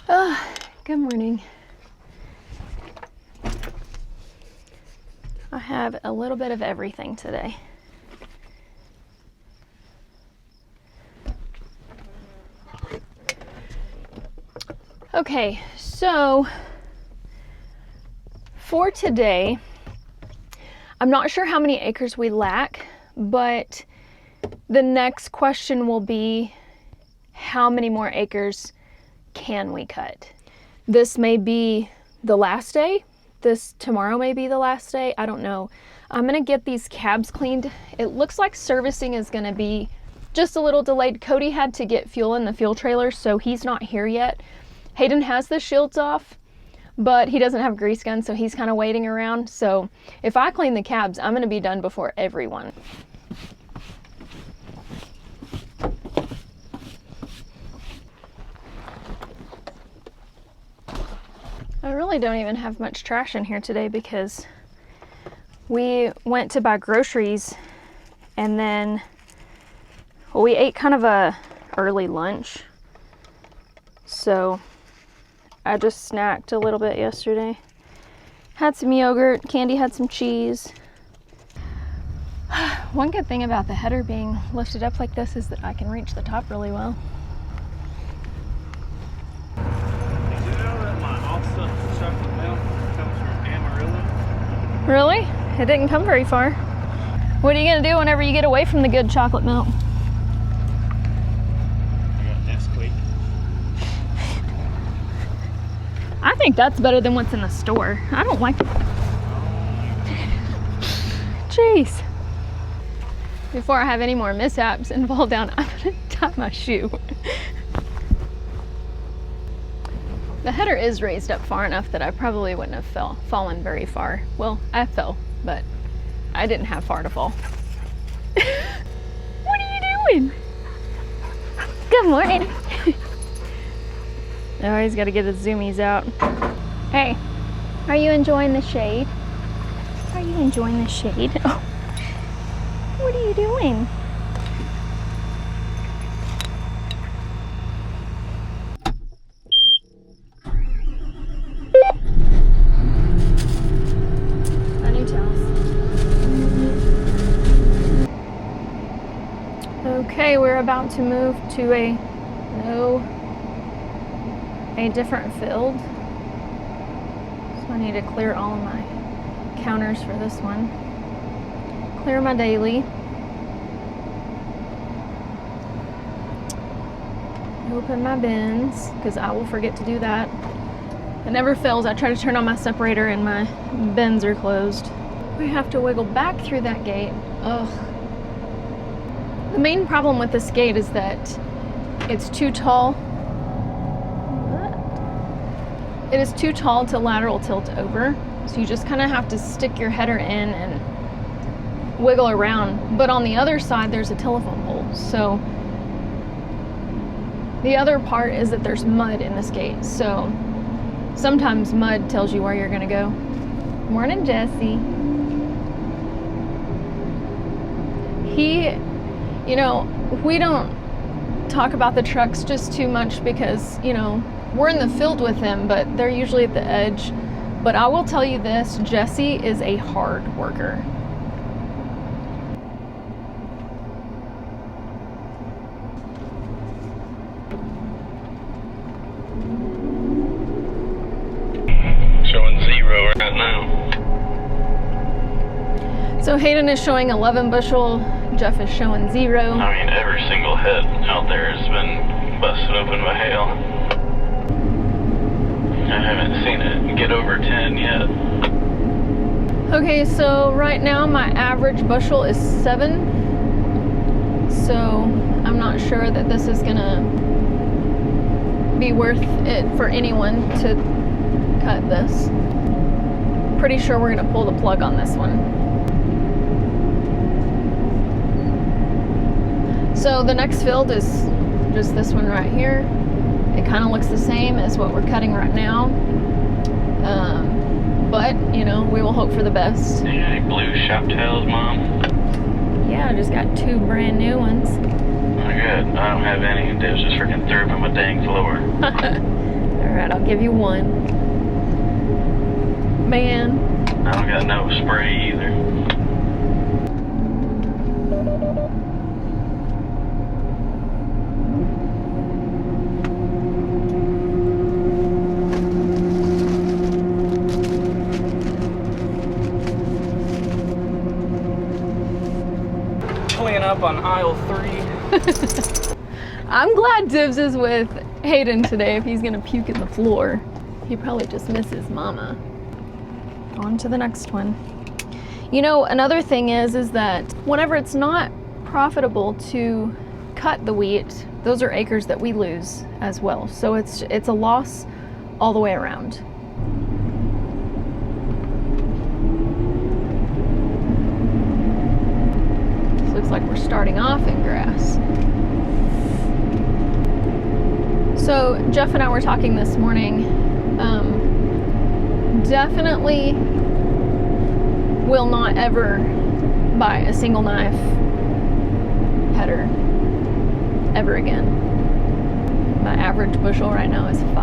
Good morning. I have a little bit of everything today. Okay, so for today, I'm not sure how many acres we lack, but the next question will be how many more acres can we cut? This may be the last day. Tomorrow may be the last day. I don't know. I'm gonna get these cabs cleaned. It looks like servicing is gonna be just a little delayed. Cody had to get fuel in the fuel trailer, so he's not here yet. Hayden has the shields off, but he doesn't have grease gun, so he's kind of waiting around. So if I clean the cabs, I'm gonna be done before everyone. I really don't even have much trash in here today because we went to buy groceries and then, well, we ate kind of a early lunch. So I just snacked a little bit yesterday. Had some yogurt, Candy had some cheese. One good thing about the header being lifted up like this is that I can reach the top really well. Did you know that my offset chocolate milk comes from Amarillo? Really? It didn't come very far. What are you gonna do whenever you get away from the good chocolate milk? I think that's better than what's in the store. I don't like it. Jeez. Before I have any more mishaps and fall down, I'm gonna tie my shoe. The header is raised up far enough that I probably wouldn't have fallen very far. Well, I fell, but I didn't have far to fall. What are you doing? Good morning. Oh, he's got to get his zoomies out. Hey, are you enjoying the shade? Are you enjoying the shade? Oh. What are you doing? I need towels. Okay, we're about to move to a different field. So I need to clear all of my counters for this one. Clear my daily. Open my bins, because I will forget to do that. It never fails. I try to turn on my separator and my bins are closed. We have to wiggle back through that gate. Ugh. The main problem with this gate is that it's too tall. It is too tall to lateral tilt over, so you just kind of have to stick your header in and wiggle around. But on the other side, there's a telephone pole. So the other part is that there's mud in this gate. So sometimes mud tells you where you're gonna go. Morning, Jesse. We don't talk about the trucks just too much because, we're in the field with them, but they're usually at the edge. But I will tell you this, Jesse is a hard worker. Showing 0 right now. So Hayden is showing 11 bushel, Jeff is showing 0. I mean, every single head out there has been busted open by hail. I haven't seen it get over 10 yet. Okay, so right now my average bushel is 7. So I'm not sure that this is gonna be worth it for anyone to cut this. Pretty sure we're gonna pull the plug on this one. So the next field is just this one right here. It kind of looks the same as what we're cutting right now. But, we will hope for the best. Any blue shop tails, Mom? Yeah, I just got 2 brand new ones. Oh, good. I don't have any. They was just freaking threw up on my dang floor. They're Alright, I'll give you one. Man. I don't got no spray either. Clean up on aisle 3. I'm glad Dibs is with Hayden today if he's gonna puke in the floor. He probably just misses Mama. On to the next one. You know, another thing is that whenever it's not profitable to cut the wheat, those are acres that we lose as well. So it's a loss all the way around. This looks like we're starting off in grass. So Jeff and I were talking this morning. Definitely will not ever buy a single knife header ever again. My average bushel right now is 5.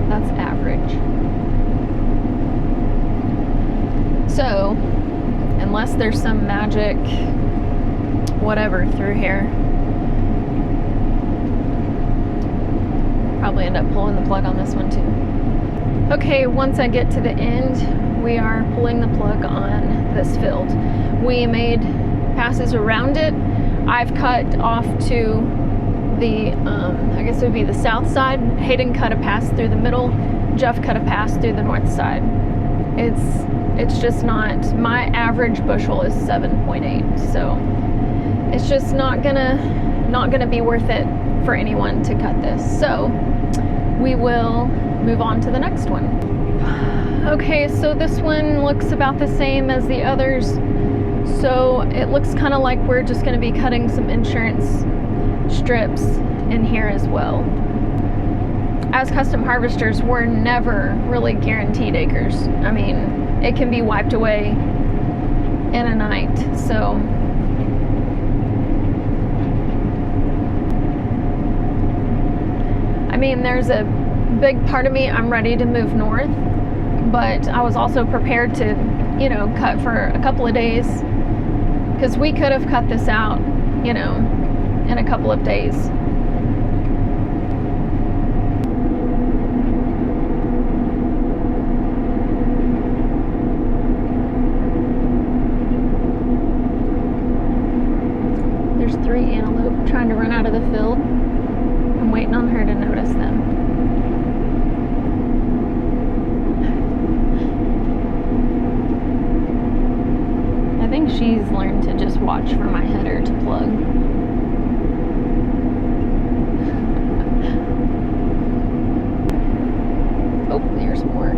That's average. So, unless there's some magic whatever through here, probably end up pulling the plug on this one too. Okay, once I get to the end, we are pulling the plug on this field. We made passes around it. I've cut off to the, I guess it would be the south side. Hayden cut a pass through the middle. Jeff cut a pass through the north side. It's just not, my average bushel is 7.8, so it's just not gonna be worth it for anyone to cut this. So we will move on to the next one. Okay, so this one looks about the same as the others. So it looks kind of like we're just going to be cutting some insurance strips in here as well. As custom harvesters, we're never really guaranteed acres. I mean, it can be wiped away in a night. So I mean, there's a big part of me, I'm ready to move north, but I was also prepared to, you know, cut for a couple of days, because we could have cut this out, you know, in a couple of days. There's 3 antelope trying to run out of the field. I'm waiting on her to notice them. I think she's learned to just watch for my header to plug. Oh, there's more.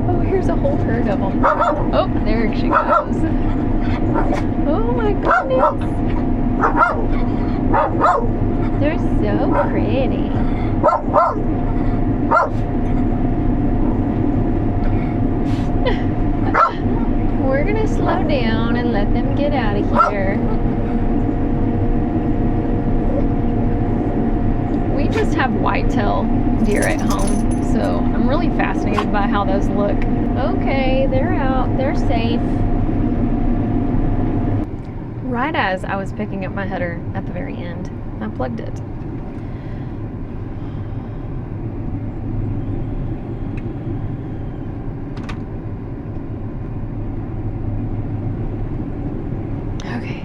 Oh, here's a whole herd of them. Oh, there she goes. Oh my goodness. They're so pretty. We're gonna slow down and let them get out of here. We just have whitetail deer at home, so I'm really fascinated by how those look. Okay, they're out, they're safe. Right as I was picking up my header at the very end, I plugged it. Okay.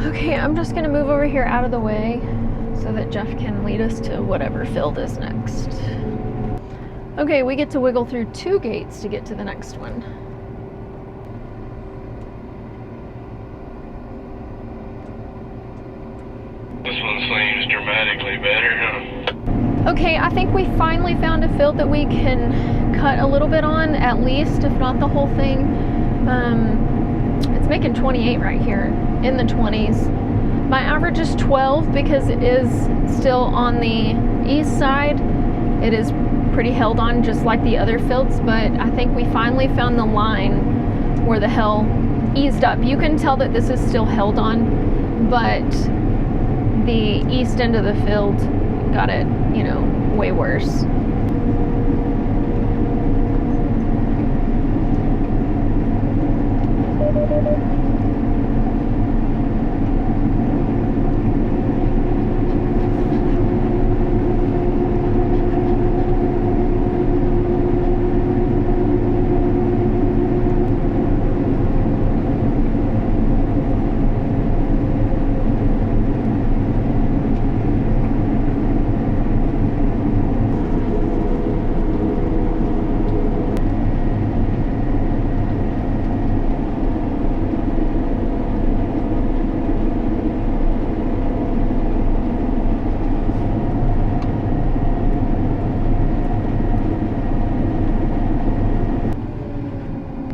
Okay, I'm just gonna move over here out of the way so that Jeff can lead us to whatever field is next. Okay, we get to wiggle through 2 gates to get to the next one. This one seems dramatically better, huh? Okay, I think we finally found a field that we can cut a little bit on, at least, if not the whole thing. making 28 right here, in the 20s. My average is 12 because it is still on the east side. It is pretty held on just like the other fields, but I think we finally found the line where the hell eased up. You can tell that this is still held on, but the east end of the field got it, you know, way worse.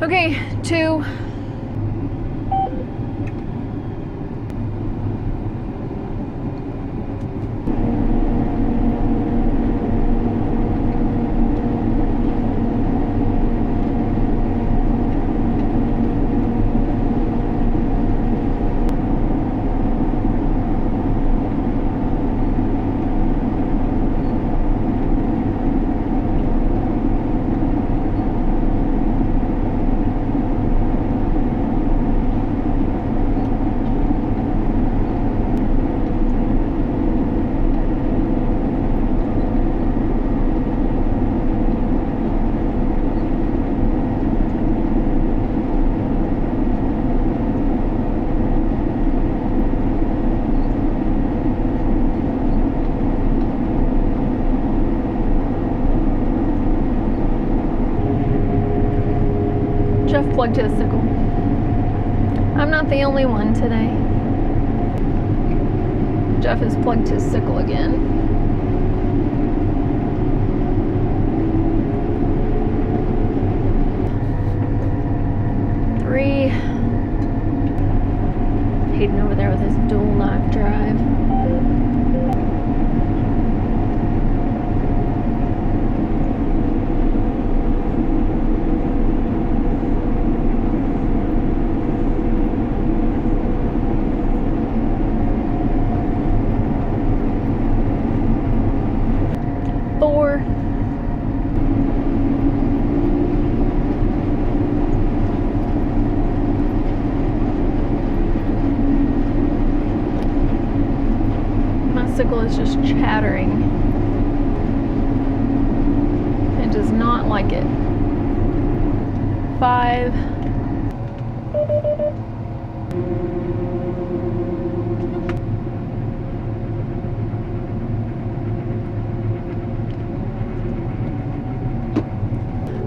Okay, 2. Jeff plugged his sickle. I'm not the only one today. Jeff has plugged his sickle again. Three. Hayden over there with his dual knife drive. Sickle is just chattering. It does not like it. 5.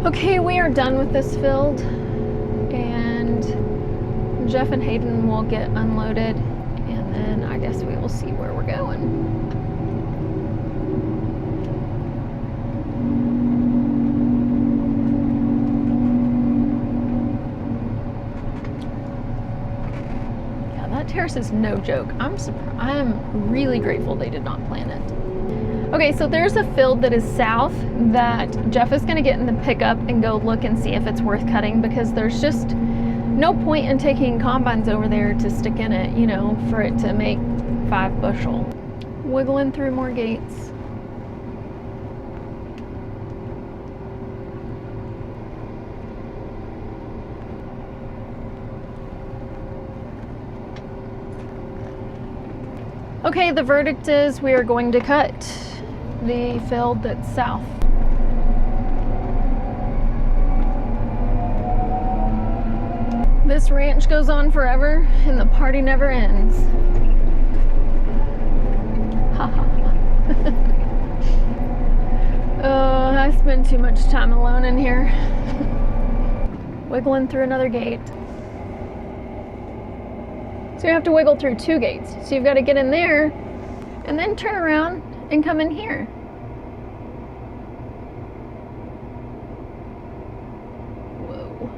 Okay, we are done with this field, and Jeff and Hayden will get unloaded, and then I guess we will see where we're going. Yeah, that terrace is no joke. I'm really grateful they did not plan it. Okay, so there's a field that is south that Jeff is gonna get in the pickup and go look and see if it's worth cutting, because there's just no point in taking combines over there to stick in it, you know, for it to make 5 bushel. Wiggling through more gates. Okay, the verdict is we are going to cut the field that's south. This ranch goes on forever and the party never ends. I spend too much time alone in here. Wiggling through another gate. So you have to wiggle through 2 gates. So you've got to get in there and then turn around and come in here. Whoa.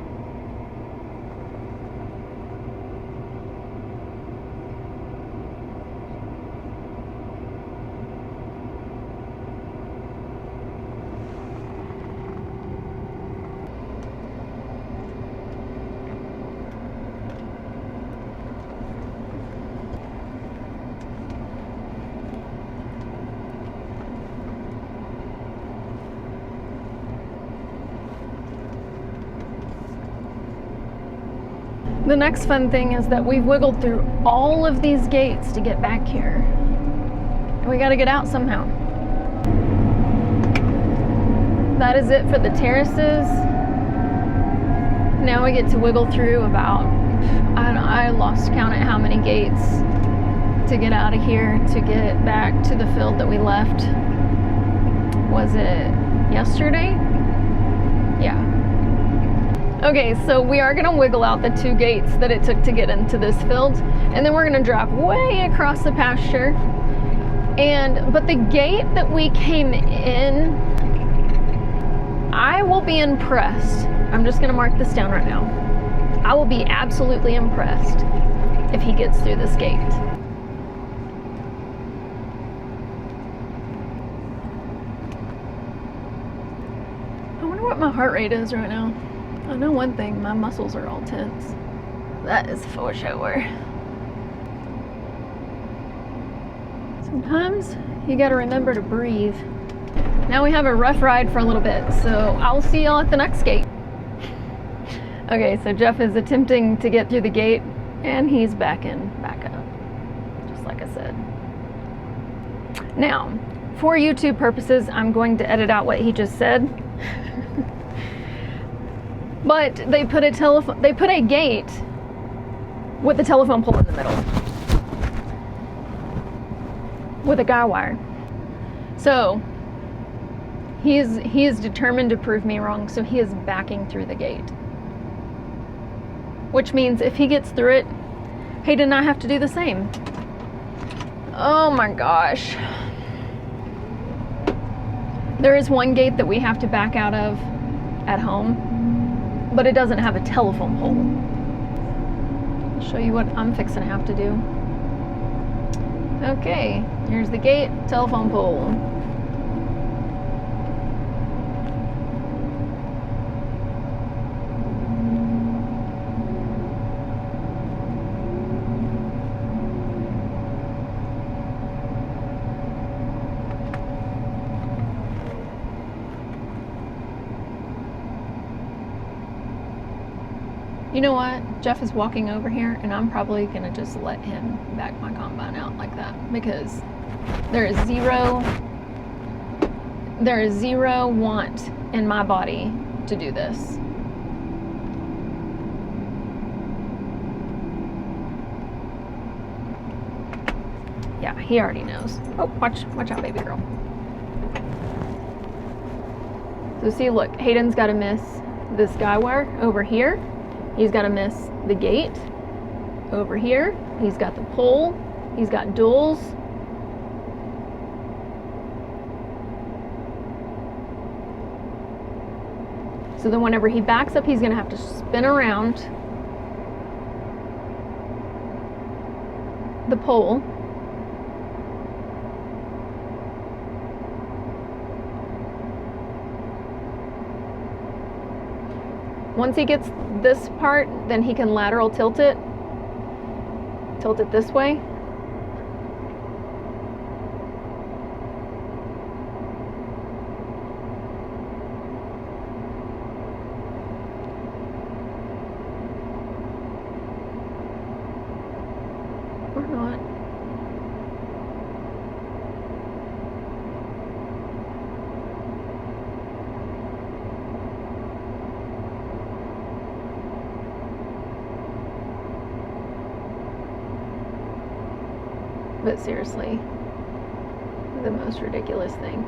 The next fun thing is that we've wiggled through all of these gates to get back here. And we gotta get out somehow. That is it for the terraces. Now we get to wiggle through about, I lost count at how many gates to get out of here to get back to the field that we left. Was it yesterday? Yeah. Okay, so we are gonna wiggle out the 2 gates that it took to get into this field, and then we're gonna drive way across the pasture. But the gate that we came in, I will be impressed. I'm just gonna mark this down right now. I will be absolutely impressed if he gets through this gate. I wonder what my heart rate is right now. I know one thing, my muscles are all tense. That is for sure. Sometimes you gotta remember to breathe. Now we have a rough ride for a little bit, so I'll see y'all at the next gate. Okay, so Jeff is attempting to get through the gate, and he's backing back up, just like I said. Now, for YouTube purposes, I'm going to edit out what he just said. But they put a gate with a telephone pole in the middle with a guy wire. So he is determined to prove me wrong, so he is backing through the gate. Which means if he gets through it, Hayden and I have to do the same. Oh my gosh. There is one gate that we have to back out of at home, but it doesn't have a telephone pole. I'll show you what I'm fixing to have to do. Okay, here's the gate, telephone pole. You know what? Jeff is walking over here, and I'm probably gonna just let him back my combine out like that, because there is zero want in my body to do this. Yeah, he already knows. Oh, watch out, baby girl. So see, look, Hayden's got to miss this guy wire over here. He's got to miss the gate over here. He's got the pole. He's got duals. So then whenever he backs up, he's going to have to spin around the pole. Once he gets this part, then he can lateral tilt it this way. Or not. But seriously, the most ridiculous thing.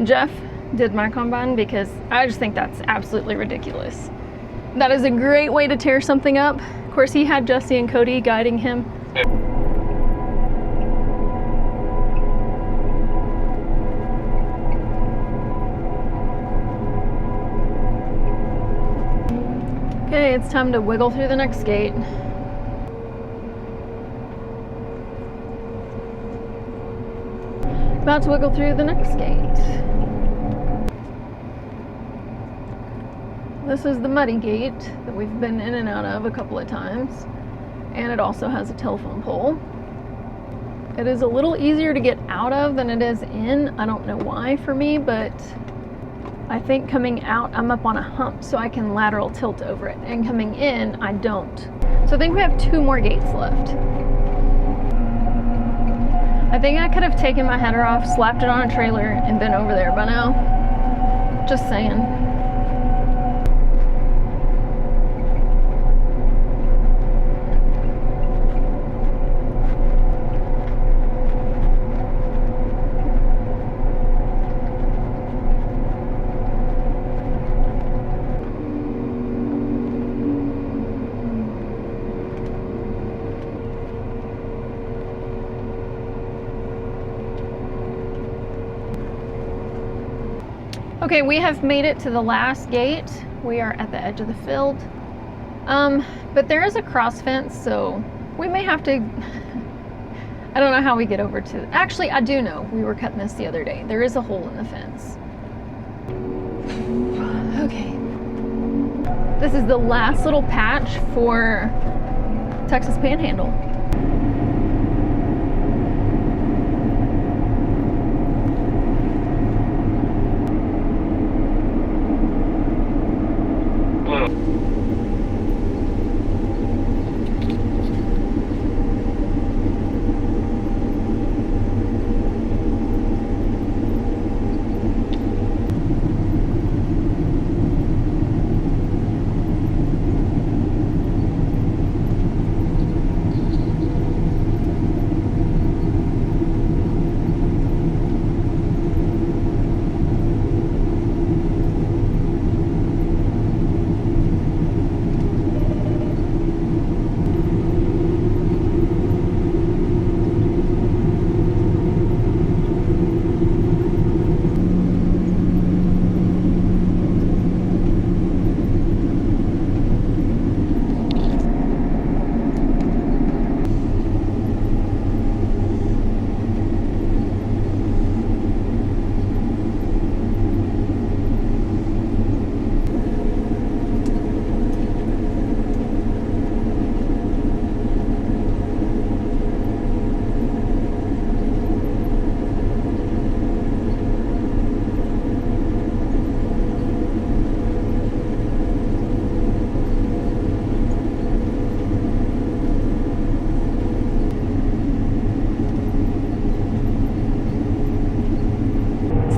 Jeff did my combine because I just think that's absolutely ridiculous. That is a great way to tear something up. Of course, he had Jesse and Cody guiding him. Okay, it's time to wiggle through the next gate. About to wiggle through the next gate. This is the muddy gate that we've been in and out of a couple of times. And it also has a telephone pole. It is a little easier to get out of than it is in. I don't know why for me, but I think coming out, I'm up on a hump so I can lateral tilt over it. And coming in, I don't. So I think we have 2 more gates left. I think I could have taken my header off, slapped it on a trailer, and been over there by now. Just saying. Okay, we have made it to the last gate. We are at the edge of the field. But there is a cross fence, so we may have to, I don't know how we get over to, actually I do know, we were cutting this the other day. There is a hole in the fence. Okay. This is the last little patch for Texas Panhandle.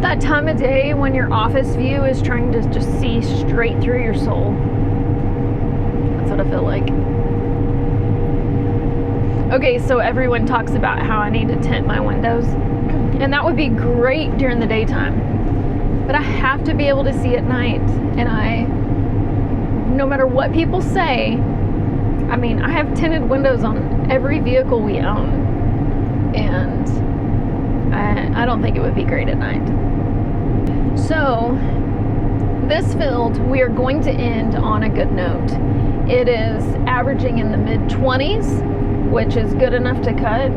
That time of day when your office view is trying to just see straight through your soul. That's what I feel like. Okay, so everyone talks about how I need to tint my windows, and that would be great during the daytime, but I have to be able to see at night. And no matter what people say, I mean, I have tinted windows on every vehicle we own, and I don't think it would be great at night. So this field, we are going to end on a good note. It is averaging in the mid-20s, which is good enough to cut,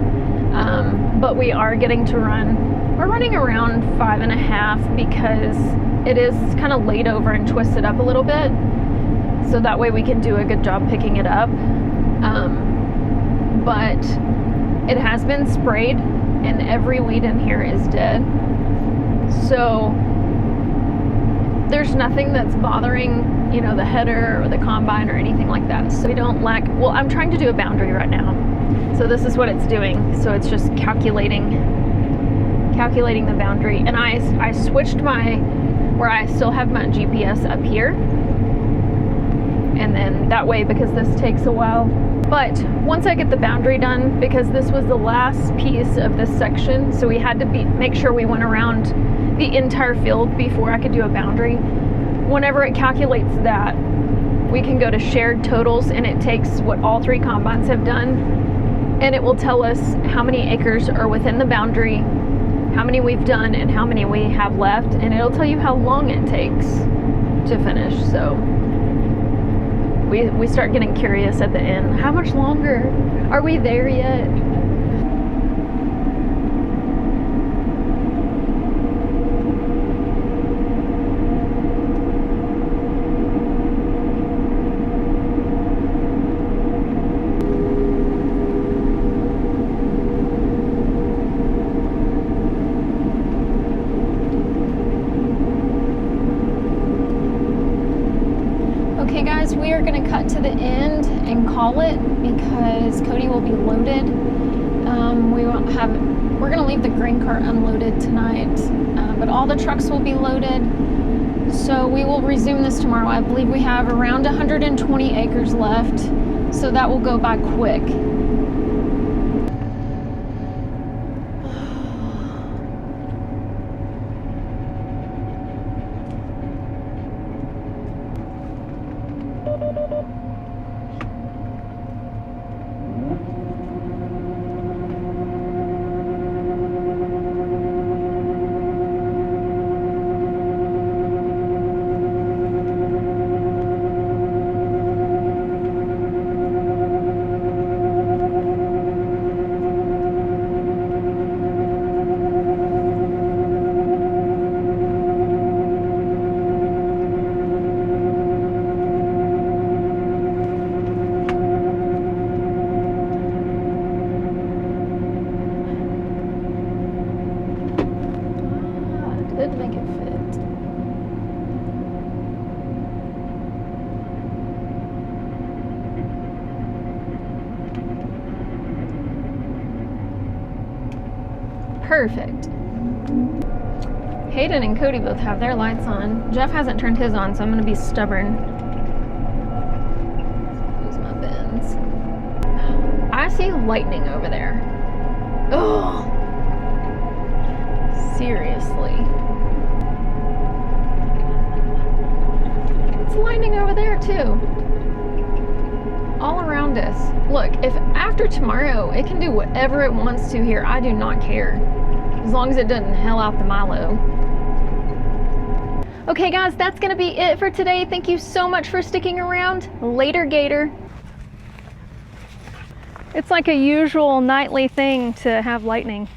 but we are getting to run, we're running around 5.5 because it is kind of laid over and twisted up a little bit, so that way we can do a good job picking it up. But it has been sprayed and every weed in here is dead, so there's nothing that's bothering, you know, the header or the combine or anything like that. So we don't lack, well, I'm trying to do a boundary right now. So this is what it's doing. So it's just calculating the boundary. And I switched where I still have my GPS up here. And then that way, because this takes a while. But once I get the boundary done, because this was the last piece of this section, so we had to make sure we went around the entire field before I could do a boundary. Whenever it calculates that, we can go to shared totals, and it takes what all 3 combines have done, and it will tell us how many acres are within the boundary, how many we've done, and how many we have left, and it'll tell you how long it takes to finish. So we start getting curious at the end. How much longer? Are we there yet? Okay guys, we are gonna cut to the end and call it because Cody will be loaded. We're gonna leave the grain cart unloaded tonight, but all the trucks will be loaded. So we will resume this tomorrow. I believe we have around 120 acres left, so that will go by quick. Did make it fit. Perfect. Hayden and Cody both have their lights on. Jeff hasn't turned his on, so I'm gonna be stubborn. Close my bins. I see lightning over there. Oh, seriously. It's lightning over there too. All around us. Look, if after tomorrow it can do whatever it wants to here, I do not care. As long as it doesn't hell out the Milo. Okay guys, that's gonna be it for today. Thank you so much for sticking around. Later, Gator. It's like a usual nightly thing to have lightning.